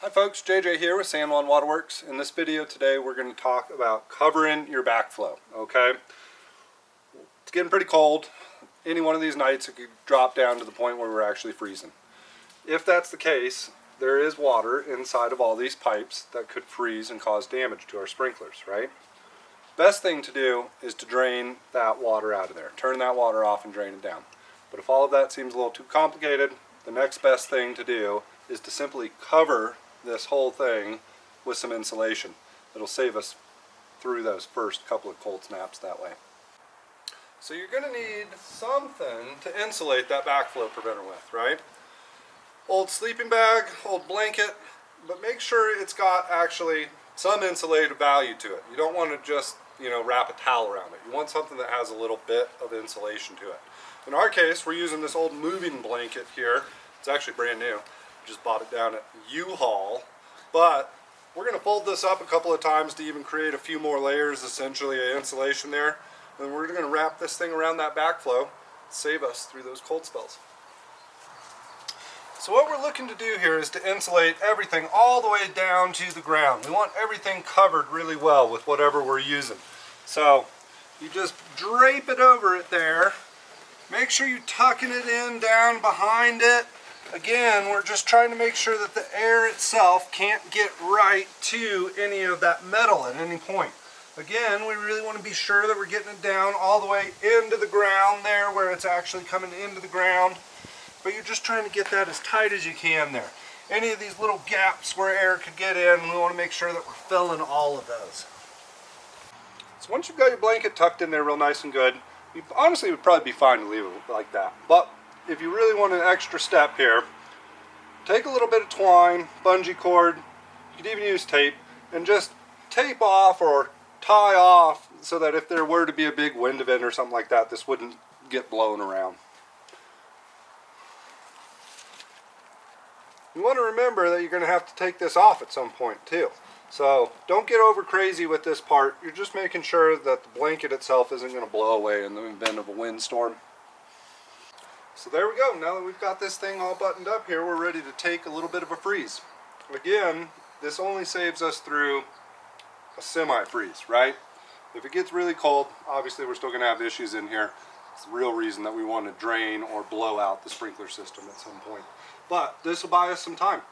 Hi folks, JJ here with San Juan Waterworks. In this video today we're going to talk about covering your backflow, okay? It's getting pretty cold. Any one of these nights it could drop down to the point where we're actually freezing. If that's the case, there is water inside of all these pipes that could freeze and cause damage to our sprinklers, right? Best thing to do is to drain that water out of there. Turn that water off and drain it down. But if all of that seems a little too complicated, the next best thing to do is to simply cover this whole thing with some insulation. It'll save us through those first couple of cold snaps that way. So you're going to need something to insulate that backflow preventer with, right? Old sleeping bag, old blanket, but make sure it's got actually some insulated value to it. You don't want to just, wrap a towel around it. You want something that has a little bit of insulation to it. In our case, we're using this old moving blanket here. It's actually brand new. Just bought it down at U-Haul, but we're going to fold this up a couple of times to even create a few more layers, essentially of insulation there, and we're going to wrap this thing around that backflow, save us through those cold spells. So what we're looking to do here is to insulate everything all the way down to the ground. We want everything covered really well with whatever we're using. So you just drape it over it there. Make sure you're tucking it in down behind it. Again, we're just trying to make sure that the air itself can't get right to any of that metal at any point. Again, we really want to be sure that we're getting it down all the way into the ground there where it's actually coming into the ground. But you're just trying to get that as tight as you can there. Any of these little gaps where air could get in, we want to make sure that we're filling all of those. So once you've got your blanket tucked in there real nice and good, honestly it would probably be fine to leave it like that. But if you really want an extra step here, take a little bit of twine, bungee cord, you could even use tape, and just tape off or tie off so that if there were to be a big wind event or something like that, this wouldn't get blown around. You want to remember that you're going to have to take this off at some point too. So don't get over crazy with this part. You're just making sure that the blanket itself isn't going to blow away in the event of a windstorm. So there we go. Now that we've got this thing all buttoned up here, we're ready to take a little bit of a freeze. Again, this only saves us through a semi-freeze, right? If it gets really cold, obviously we're still going to have issues in here. It's the real reason that we want to drain or blow out the sprinkler system at some point. But this will buy us some time.